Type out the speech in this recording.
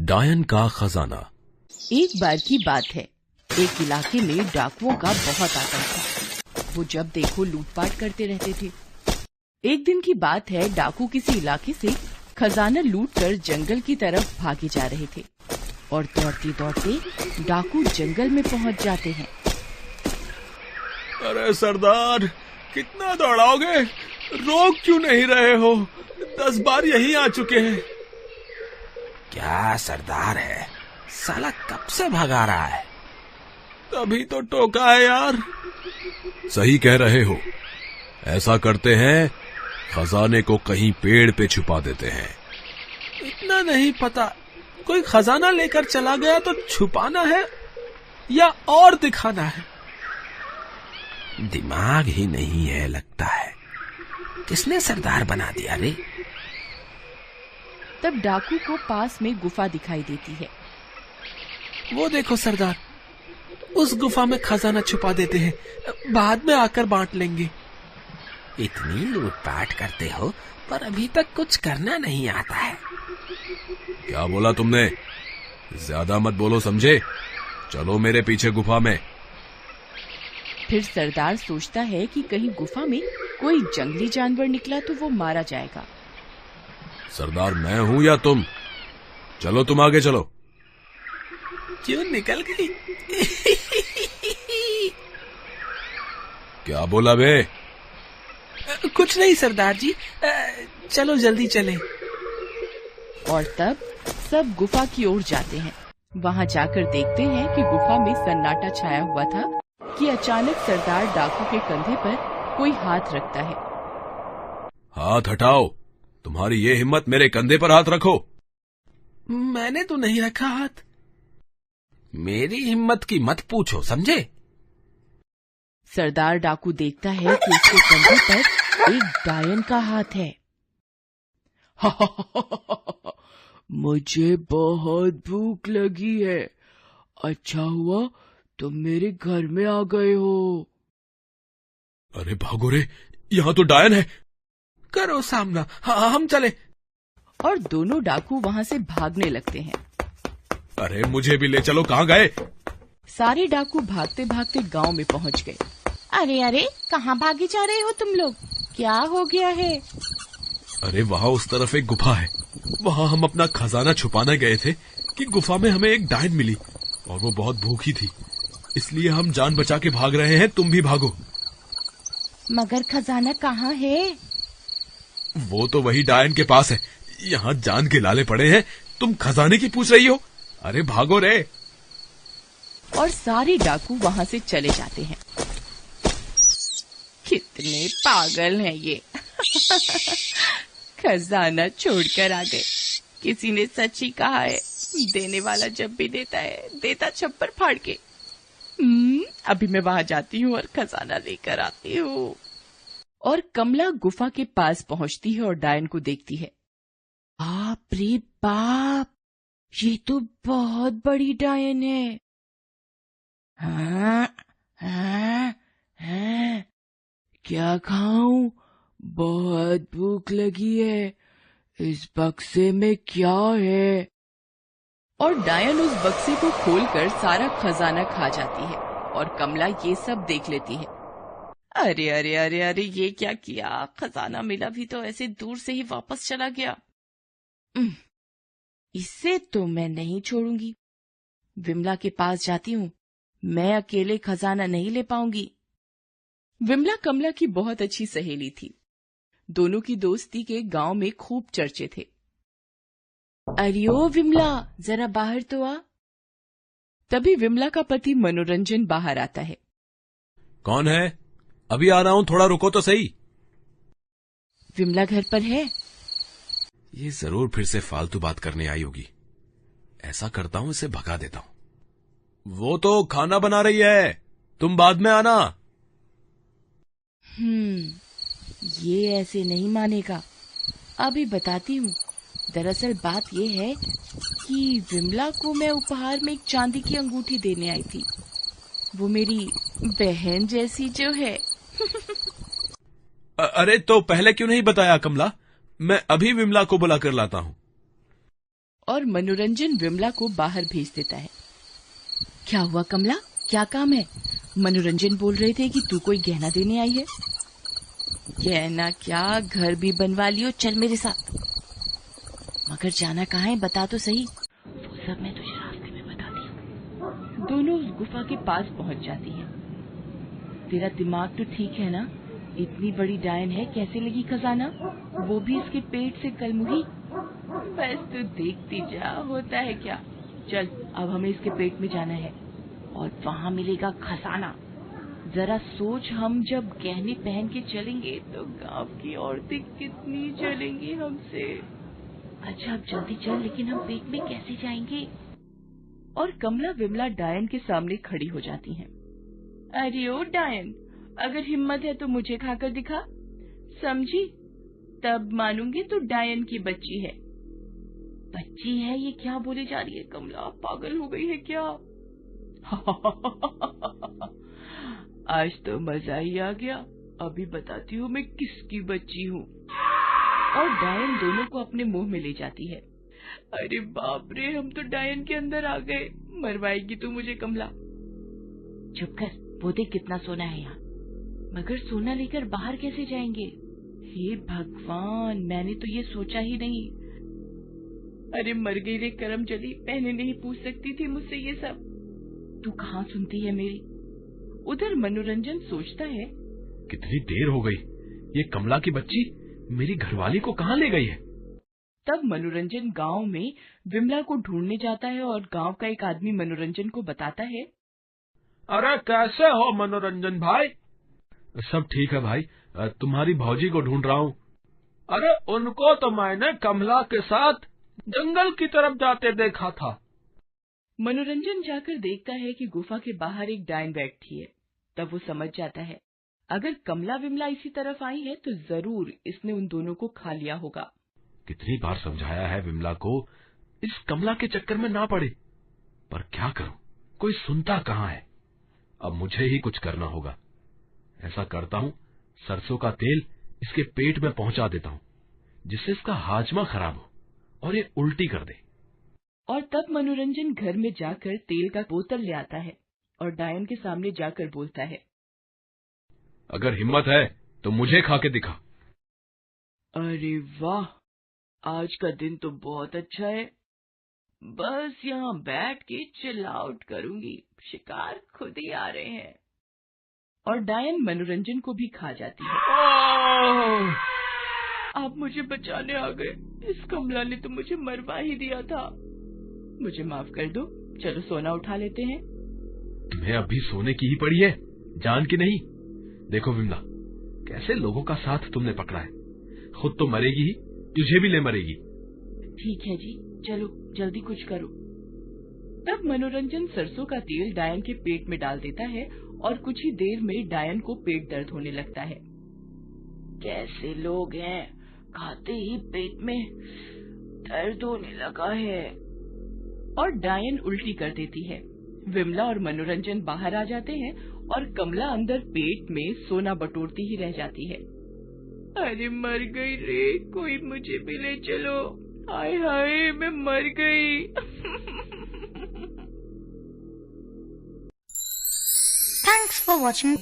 डायन का खजाना। एक बार की बात है, एक इलाके में डाकुओं का बहुत आतंक था। वो जब देखो लूटपाट करते रहते थे। एक दिन की बात है, डाकू किसी इलाके से खजाना लूटकर जंगल की तरफ भागे जा रहे थे और दौड़ते दौड़ते डाकू जंगल में पहुंच जाते हैं। अरे सरदार, कितना दौड़ाओगे? रोक क्यों नहीं रहे हो? 10 बार यहीं आ चुके हैं। क्या सरदार है, साला कब से भगा रहा है? तभी तो टोका है यार। सही कह रहे हो, ऐसा करते हैं, खजाने को कहीं पेड़ पे छुपा देते हैं। इतना नहीं पता, कोई खजाना लेकर चला गया तो छुपाना है या और दिखाना है? दिमाग ही नहीं है लगता है। किसने सरदार बना दिया रे? तब डाकू को पास में गुफा दिखाई देती है। वो देखो सरदार, उस गुफा में खजाना छुपा देते हैं, बाद में आकर बांट लेंगे। इतनी लूटपाट करते हो पर अभी तक कुछ करना नहीं आता है। क्या बोला तुमने? ज्यादा मत बोलो, समझे? चलो मेरे पीछे गुफा में। फिर सरदार सोचता है कि कहीं गुफा में कोई जंगली जानवर निकला तो वो मारा जाएगा। सरदार मैं हूं या तुम? चलो तुम आगे चलो। क्यों निकल गई? क्या बोला बे? कुछ नहीं सरदार जी, चलो जल्दी चलें। और तब सब गुफा की ओर जाते हैं। वहां जाकर देखते हैं कि गुफा में सन्नाटा छाया हुआ था कि अचानक सरदार डाकू के कंधे पर कोई हाथ रखता है। हाथ हटाओ, तुम्हारी ये हिम्मत, मेरे कंधे पर हाथ रखो। मैंने तो नहीं रखा हाथ। मेरी हिम्मत की मत पूछो, समझे? सरदार डाकू देखता है कि उसके कंधे पर एक डायन का हाथ है। मुझे बहुत भूख लगी है। अच्छा हुआ तुम मेरे घर में आ गए हो। अरे भागो रे, यहाँ तो डायन है। करो सामना, हाँ हम चले। और दोनों डाकू वहाँ से भागने लगते हैं। अरे मुझे भी ले चलो, कहाँ गए? सारे डाकू भागते भागते गांव में पहुँच गए। अरे अरे, कहाँ भागे जा रहे हो तुम लोग? क्या हो गया है? अरे वहाँ उस तरफ एक गुफा है, वहाँ हम अपना खजाना छुपाने गए थे कि गुफा में हमें एक डायन मिली और वो बहुत भूखी थी, इसलिए हम जान बचा के भाग रहे हैं। तुम भी भागो। मगर खजाना कहाँ है? वो तो वही डायन के पास है। यहाँ जान के लाले पड़े हैं, तुम खजाने की पूछ रही हो? अरे भागो रे। और सारे डाकू वहाँ से चले जाते हैं। कितने पागल हैं ये। खजाना छोड़कर आ गए। किसी ने सच ही कहा है, देने वाला जब भी देता है, देता छप्पर फाड़ के। अभी मैं वहां जाती हूँ और खजाना लेकर आती हूँ। और कमला गुफा के पास पहुंचती है और डायन को देखती है। बाप रे बाप, ये तो बहुत बड़ी डायन है। हाँ, हाँ, हाँ, क्या खाऊं? बहुत भूख लगी है। इस बक्से में क्या है? और डायन उस बक्से को खोलकर सारा खजाना खा जाती है और कमला ये सब देख लेती है। अरे अरे अरे अरे, ये क्या किया? खजाना मिला भी तो ऐसे दूर से ही वापस चला गया। इसे तो मैं नहीं छोड़ूंगी। विमला के पास जाती हूँ, मैं अकेले खजाना नहीं ले पाऊंगी। विमला कमला की बहुत अच्छी सहेली थी। दोनों की दोस्ती के गांव में खूब चर्चे थे। अरे ओ विमला, जरा बाहर तो आ। तभी विमला का पति मनोरंजन बाहर आता है। कौन है? अभी आ रहा हूँ, थोड़ा रुको तो सही। विमला घर पर है? ये जरूर फिर से फालतू बात करने आई होगी। ऐसा करता हूँ, इसे भगा देता हूँ। वो तो खाना बना रही है, तुम बाद में आना। ये ऐसे नहीं मानेगा। अभी बताती हूँ। दरअसल बात ये है कि विमला को मैं उपहार में एक चांदी की अंगूठी देने आई थी। वो मेरी बहन जैसी जो है। अरे तो पहले क्यों नहीं बताया कमला? मैं अभी विमला को बुला कर लाता हूँ। और मनोरंजन विमला को बाहर भेज देता है। क्या हुआ कमला, क्या काम है? मनोरंजन बोल रहे थे कि तू कोई गहना देने आई है। गहना क्या, घर भी बनवा लियो, चल मेरे साथ। मगर जाना कहाँ है, बता तो सही। वो सब मैं तुझे रास्ते में बताती हूँ। दोनों उस गुफा के पास पहुँच जाती हैं। तेरा दिमाग तो ठीक है ना? इतनी बड़ी डायन है, कैसे लगी खजाना, वो भी इसके पेट से कलमुही। बस तू देखती जा, होता है क्या। चल अब हमें इसके पेट में जाना है और वहाँ मिलेगा खजाना। जरा सोच, हम जब गहने पहन के चलेंगे तो गांव की औरतें कितनी चलेंगी हमसे। अच्छा अब जल्दी चल, लेकिन हम पेट में कैसे जाएंगे? और कमला विमला डायन के सामने खड़ी हो जाती हैं। अरे ओ डायन, अगर हिम्मत है तो मुझे खाकर दिखा, समझी? तब मानूंगी तू डायन की बच्ची है। बच्ची है? ये क्या बोले जा रही है कमला, पागल हो गई है क्या? आज तो मजा ही आ गया, अभी बताती हूँ मैं किसकी बच्ची हूँ। और डायन दोनों को अपने मुंह में ले जाती है। अरे बाप रे, हम तो डायन के अंदर आ गए, मरवाएगी तू मुझे कमला। चुप कर, वो देख कितना सोना है यहाँ। मगर सोना लेकर बाहर कैसे जाएंगे? हे भगवान, मैंने तो ये सोचा ही नहीं। अरे मर गई रे करम चली, पहले नहीं पूछ सकती थी मुझसे ये सब। तू कहाँ सुनती है मेरी? उधर मनोरंजन सोचता है, कितनी देर हो गई, ये कमला की बच्ची मेरी घरवाली को कहाँ ले गई है? तब मनोरंजन गांव में विमला को ढूंढने जाता है और गांव का एक आदमी मनोरंजन को बताता है। अरे कैसे हो मनोरंजन भाई? सब ठीक है भाई, तुम्हारी भौजी को ढूंढ रहा हूँ। अरे उनको तो मैंने कमला के साथ जंगल की तरफ जाते देखा था। मनोरंजन जाकर देखता है कि गुफा के बाहर एक डायन बैठी है। तब वो समझ जाता है, अगर कमला विमला इसी तरफ आई है तो जरूर इसने उन दोनों को खा लिया होगा। कितनी बार समझाया है विमला को इस कमला के चक्कर में ना पड़े, पर क्या करूं, कोई सुनता कहाँ है। अब मुझे ही कुछ करना होगा। ऐसा करता हूँ, सरसों का तेल इसके पेट में पहुंचा देता हूँ, जिससे इसका हाजमा खराब हो और ये उल्टी कर दे। और तब मनोरंजन घर में जाकर तेल का बोतल ले आता है और डायन के सामने जाकर बोलता है, अगर हिम्मत है तो मुझे खा के दिखा। अरे वाह, आज का दिन तो बहुत अच्छा है। बस यहाँ बैठ के चिल आउट करूंगी, शिकार खुद ही आ रहे हैं। और डायन मनोरंजन को भी खा जाती है। आप मुझे बचाने आ गए, इस कमला ने तो मुझे मरवा ही दिया था। मुझे माफ कर दो, चलो सोना उठा लेते हैं। तुम्हें अभी सोने की ही पड़ी है, जान की नहीं। देखो विमला, कैसे लोगों का साथ तुमने पकड़ा है, खुद तो मरेगी ही, तुझे भी ले मरेगी। ठीक है जी, चलो जल्दी कुछ करो। तब मनोरंजन सरसों का तेल डायन के पेट में डाल देता है और कुछ ही देर में डायन को पेट दर्द होने लगता है। कैसे लोग हैं, खाते ही पेट में दर्द होने लगा है। और डायन उल्टी कर देती है। विमला और मनोरंजन बाहर आ जाते हैं और कमला अंदर पेट में सोना बटोरती ही रह जाती है। अरे मर गई रे, कोई मुझे भी ले चलो, हाय हाय मैं मर गई। Thanks for watching.